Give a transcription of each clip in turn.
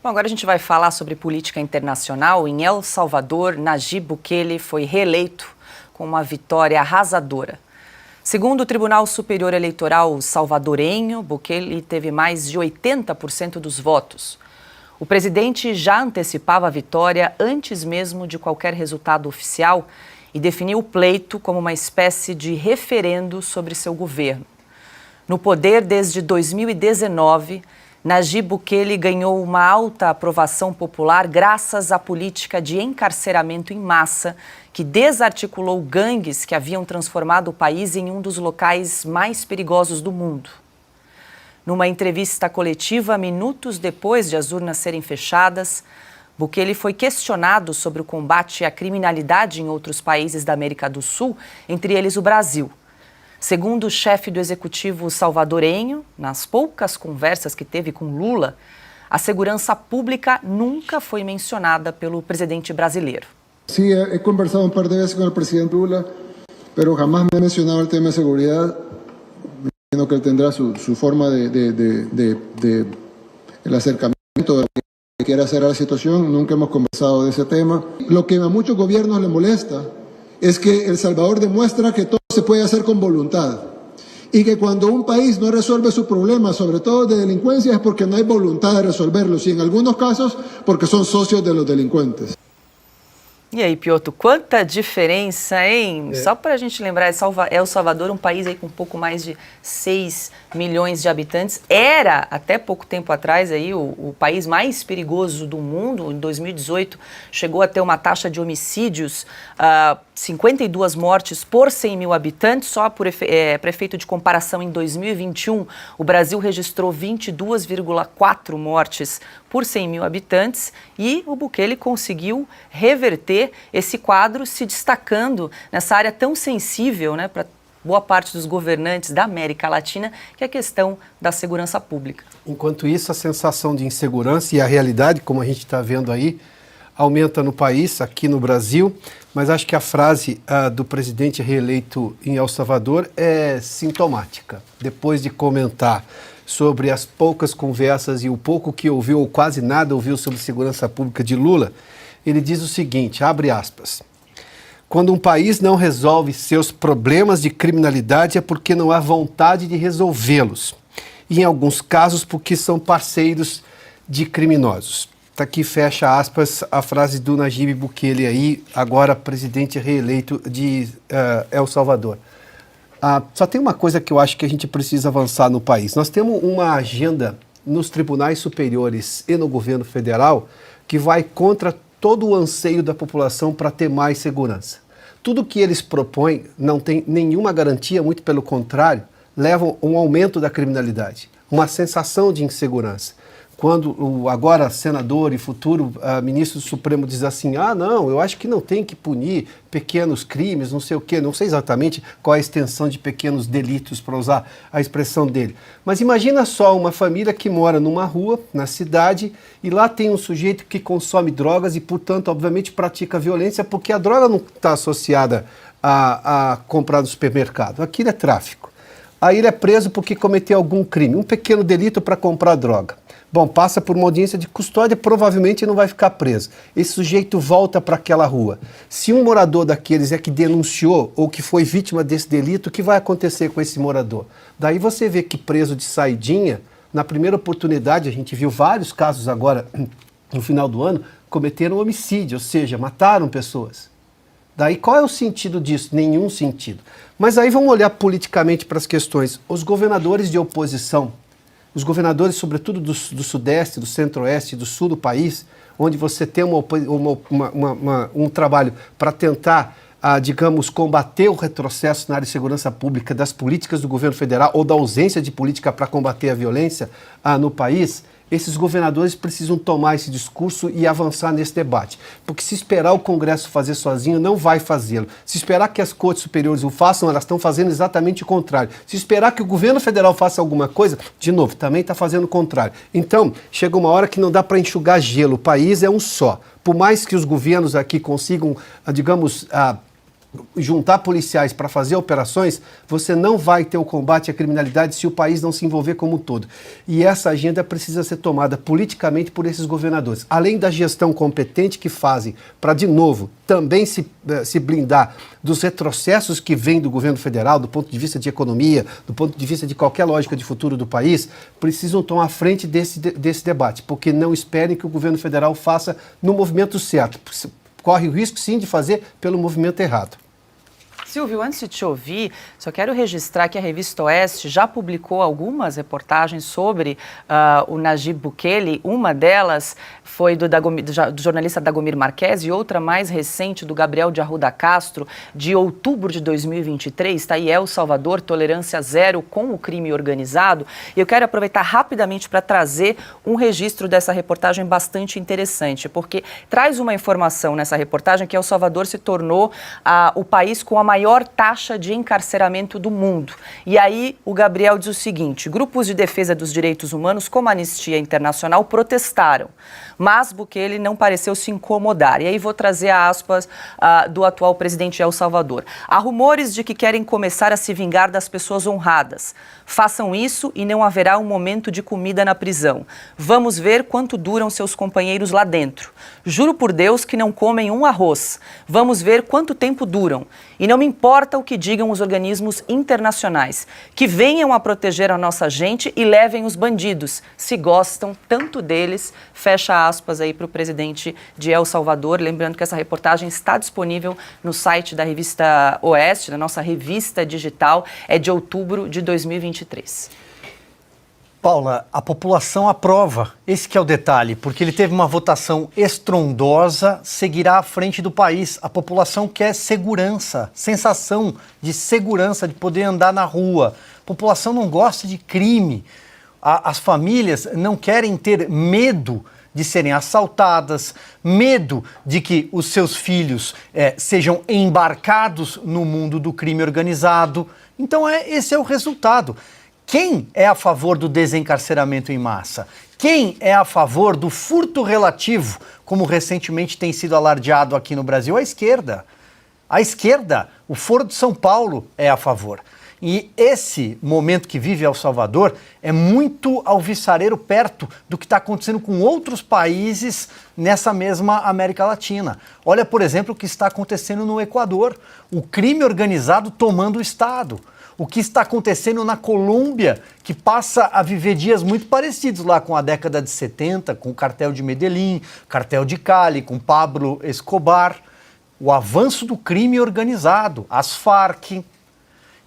Bom, agora a gente vai falar sobre política internacional. Em El Salvador, Nayib Bukele foi reeleito com uma vitória arrasadora. Segundo o Tribunal Superior Eleitoral salvadorenho, Bukele teve mais de 80% dos votos. O presidente já antecipava a vitória antes mesmo de qualquer resultado oficial e definiu o pleito como uma espécie de referendo sobre seu governo. No poder desde 2019, Nayib Bukele ganhou uma alta aprovação popular graças à política de encarceramento em massa que desarticulou gangues que haviam transformado o país em um dos locais mais perigosos do mundo. Numa entrevista coletiva, minutos depois de as urnas serem fechadas, Bukele foi questionado sobre o combate à criminalidade em outros países da América do Sul, entre eles o Brasil. Segundo o chefe do executivo salvadorenho, nas poucas conversas que teve com Lula, a segurança pública nunca foi mencionada pelo presidente brasileiro. Sí, he conversado un par de veces con el presidente Lula, pero jamás me ha mencionado el tema de seguridad. Me imagino que él tendrá su forma de el acercamiento de lo que quiere hacer a la situación. Nunca hemos conversado de ese tema. Lo que a muchos gobiernos les molesta es que El Salvador demuestra que todo se puede hacer con voluntad y que cuando un país no resuelve sus problemas, sobre todo de delincuencia, es porque no hay voluntad de resolverlos y en algunos casos porque son socios de los delincuentes. E aí, Piotr, quanta diferença, hein? Só para a gente lembrar, El Salvador, um país aí com um pouco mais de 6 milhões de habitantes, era, até pouco tempo atrás, aí, o país mais perigoso do mundo. Em 2018, chegou a ter uma taxa de homicídios, 52 mortes por 100 mil habitantes. Só por efeito de comparação, em 2021, o Brasil registrou 22,4 mortes por 100 mil habitantes e o Bukele conseguiu reverter esse quadro, se destacando nessa área tão sensível, né, para boa parte dos governantes da América Latina, que é a questão da segurança pública. Enquanto isso, a sensação de insegurança e a realidade, como a gente está vendo aí, aumenta no país, aqui no Brasil, mas acho que a frase do presidente reeleito em El Salvador é sintomática. Depois de comentar sobre as poucas conversas e o pouco que ouviu, ou quase nada ouviu sobre segurança pública de Lula, ele diz o seguinte, abre aspas, quando um país não resolve seus problemas de criminalidade é porque não há vontade de resolvê-los. E em alguns casos porque são parceiros de criminosos. Está aqui, fecha aspas, a frase do Nayib Bukele aí, agora presidente reeleito de El Salvador. Só tem uma coisa que eu acho que a gente precisa avançar no país. Nós temos uma agenda nos tribunais superiores e no governo federal que vai contra todo o anseio da população para ter mais segurança. Tudo que eles propõem não tem nenhuma garantia, muito pelo contrário, levam a um aumento da criminalidade, uma sensação de insegurança. Quando o agora senador e futuro ministro do Supremo diz assim, não, eu acho que não tem que punir pequenos crimes, não sei o quê, não sei exatamente qual é a extensão de pequenos delitos, para usar a expressão dele. Mas imagina só uma família que mora numa rua, na cidade, e lá tem um sujeito que consome drogas e, portanto, obviamente pratica violência, porque a droga não está associada a comprar no supermercado. Aquilo é tráfico. Aí ele é preso porque cometeu algum crime, um pequeno delito para comprar droga. Bom, passa por uma audiência de custódia, provavelmente não vai ficar preso. Esse sujeito volta para aquela rua. Se um morador daqueles é que denunciou ou que foi vítima desse delito, o que vai acontecer com esse morador? Daí você vê que preso de saidinha, na primeira oportunidade, a gente viu vários casos agora, no final do ano, cometeram homicídio, ou seja, mataram pessoas. Daí qual é o sentido disso? Nenhum sentido. Mas aí vamos olhar politicamente para as questões. Os governadores de oposição, os governadores, sobretudo do Sudeste, do Centro-Oeste, do Sul do país, onde você tem um trabalho para tentar, digamos, combater o retrocesso na área de segurança pública das políticas do governo federal ou da ausência de política para combater a violência no país, esses governadores precisam tomar esse discurso e avançar nesse debate. Porque se esperar o Congresso fazer sozinho, não vai fazê-lo. Se esperar que as cortes superiores o façam, elas estão fazendo exatamente o contrário. Se esperar que o governo federal faça alguma coisa, de novo, também está fazendo o contrário. Então, chega uma hora que não dá para enxugar gelo. O país é um só. Por mais que os governos aqui consigam, digamos, juntar policiais para fazer operações, você não vai ter o combate à criminalidade se o país não se envolver como um todo. E essa agenda precisa ser tomada politicamente por esses governadores. Além da gestão competente que fazem para, de novo, também se blindar dos retrocessos que vêm do governo federal, do ponto de vista de economia, do ponto de vista de qualquer lógica de futuro do país, precisam tomar frente desse debate, porque não esperem que o governo federal faça no movimento certo. Corre o risco, sim, de fazer pelo movimento errado. Silvio, antes de te ouvir, só quero registrar que a Revista Oeste já publicou algumas reportagens sobre o Nayib Bukele. Uma delas foi do jornalista Dagomir Marques e outra mais recente do Gabriel de Arruda Castro, de outubro de 2023. Está aí El Salvador, tolerância zero com o crime organizado. E eu quero aproveitar rapidamente para trazer um registro dessa reportagem bastante interessante, porque traz uma informação nessa reportagem que El Salvador se tornou o país com a maior taxa de encarceramento do mundo. E aí o Gabriel diz o seguinte: grupos de defesa dos direitos humanos, como a Anistia Internacional, protestaram, mas Bukele não pareceu se incomodar. E aí vou trazer aspas do atual presidente El Salvador. Há rumores de que querem começar a se vingar das pessoas honradas. Façam isso e não haverá um momento de comida na prisão. Vamos ver quanto duram seus companheiros lá dentro. Juro por Deus que não comem um arroz. Vamos ver quanto tempo duram. E não me importa o que digam os organismos internacionais. Que venham a proteger a nossa gente e levem os bandidos. Se gostam tanto deles, fecha aspas aí para o presidente de El Salvador. Lembrando que essa reportagem está disponível no site da Revista Oeste, da nossa revista digital, é de outubro de 2023. Paula, a população aprova, esse que é o detalhe, porque ele teve uma votação estrondosa, seguirá à frente do país. A população quer segurança, sensação de segurança, de poder andar na rua. A população não gosta de crime. As famílias não querem ter medo de serem assaltadas, medo de que os seus filhos sejam embarcados no mundo do crime organizado. Então esse é o resultado. Quem é a favor do desencarceramento em massa? Quem é a favor do furto relativo, como recentemente tem sido alardeado aqui no Brasil? A esquerda. A esquerda, o Foro de São Paulo é a favor. E esse momento que vive El Salvador é muito alvissareiro perto do que está acontecendo com outros países nessa mesma América Latina. Olha, por exemplo, o que está acontecendo no Equador. O crime organizado tomando o Estado. O que está acontecendo na Colômbia, que passa a viver dias muito parecidos lá com a década de 70, com o cartel de Medellín, cartel de Cali, com Pablo Escobar. O avanço do crime organizado, as Farc.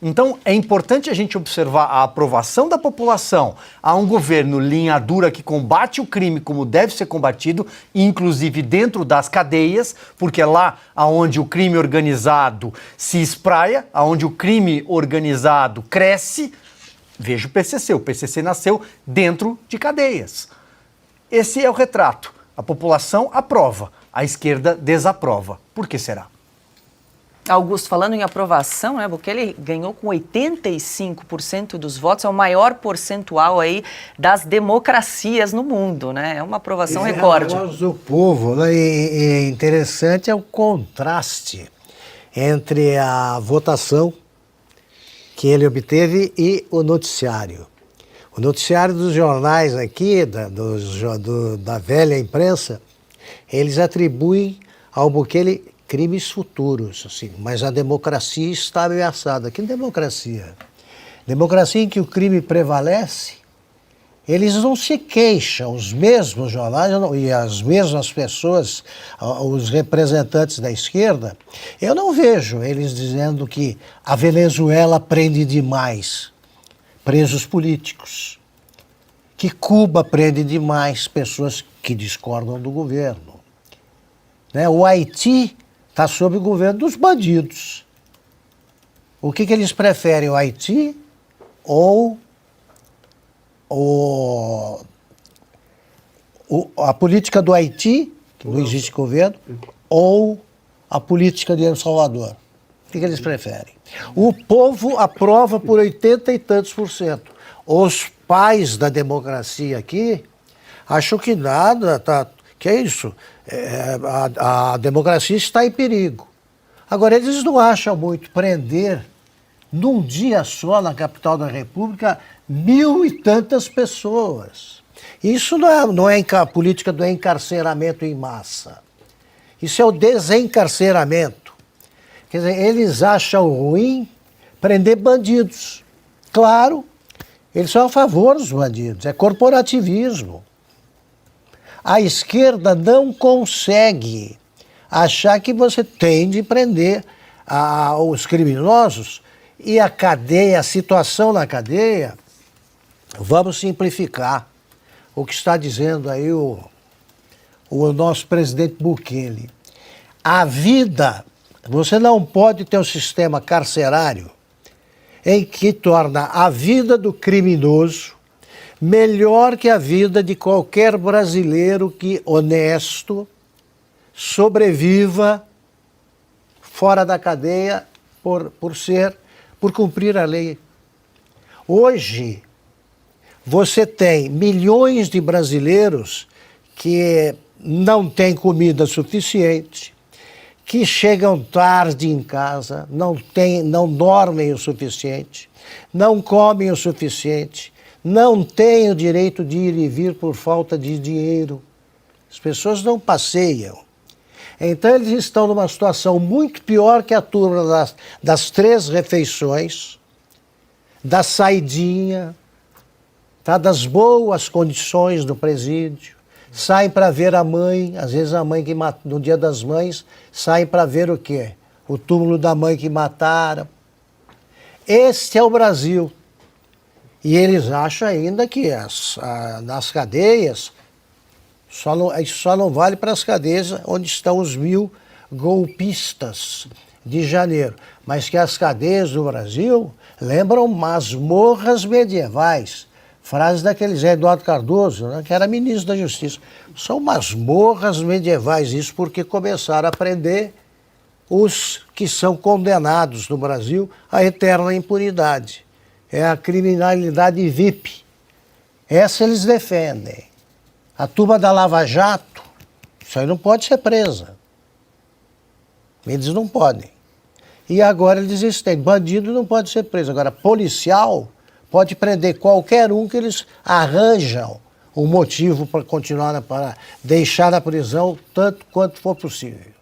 Então, é importante a gente observar a aprovação da população a um governo linha dura que combate o crime como deve ser combatido, inclusive dentro das cadeias, porque é lá onde o crime organizado se espraia, onde o crime organizado cresce. Veja o PCC nasceu dentro de cadeias. Esse é o retrato. A população aprova, a esquerda desaprova. Por que será? Augusto, falando em aprovação, né, Bukele ganhou com 85% dos votos, é o maior percentual aí das democracias no mundo, né? É uma aprovação recorde. É a voz do povo, né? E interessante é o contraste entre a votação que ele obteve e o noticiário. O noticiário dos jornais aqui, da velha imprensa, eles atribuem ao Bukele crimes futuros, assim, mas a democracia está ameaçada. Que democracia? Democracia em que o crime prevalece, eles não se queixam, os mesmos jornais e as mesmas pessoas, os representantes da esquerda, eu não vejo eles dizendo que a Venezuela prende demais presos políticos, que Cuba prende demais pessoas que discordam do governo, né? O Haiti está sob o governo dos bandidos. O que eles preferem, o Haiti ou a política do Haiti, que não existe governo, ou a política de El Salvador? O que eles preferem? O povo aprova por 80 e tantos %. Os pais da democracia aqui acham que nada, que é isso? A democracia está em perigo. Agora, eles não acham muito prender, num dia só, na capital da República, 1.000 e tantas pessoas. Isso não é a política do encarceramento em massa. Isso é o desencarceramento. Quer dizer, eles acham ruim prender bandidos. Claro, eles são a favor dos bandidos, é corporativismo. A esquerda não consegue achar que você tem de prender os criminosos e a cadeia, a situação na cadeia, vamos simplificar o que está dizendo aí o nosso presidente Bukele. A vida, você não pode ter um sistema carcerário em que torna a vida do criminoso melhor que a vida de qualquer brasileiro que, honesto, sobreviva fora da cadeia por cumprir a lei. Hoje, você tem milhões de brasileiros que não têm comida suficiente, que chegam tarde em casa, não dormem o suficiente, não comem o suficiente, não têm o direito de ir e vir por falta de dinheiro. As pessoas não passeiam. Então eles estão numa situação muito pior que a turma das 3 refeições, da saidinha, tá, das boas condições do presídio. Saem para ver a mãe, às vezes a mãe que no Dia das Mães, saem para ver o quê? O túmulo da mãe que mataram. Este é o Brasil. E eles acham ainda que nas cadeias, isso só não vale para as cadeias onde estão os 1.000 golpistas de janeiro. Mas que as cadeias do Brasil lembram masmorras medievais. Frase daquele Zé Eduardo Cardoso, né, que era ministro da Justiça. São masmorras medievais, isso porque começaram a prender os que são condenados no Brasil à eterna impunidade. É a criminalidade VIP. Essa eles defendem. A turma da Lava Jato, isso aí não pode ser presa. Eles não podem. E agora eles estão. Bandido não pode ser preso. Agora, policial pode prender qualquer um que eles arranjam um motivo para continuar, para deixar na prisão tanto quanto for possível.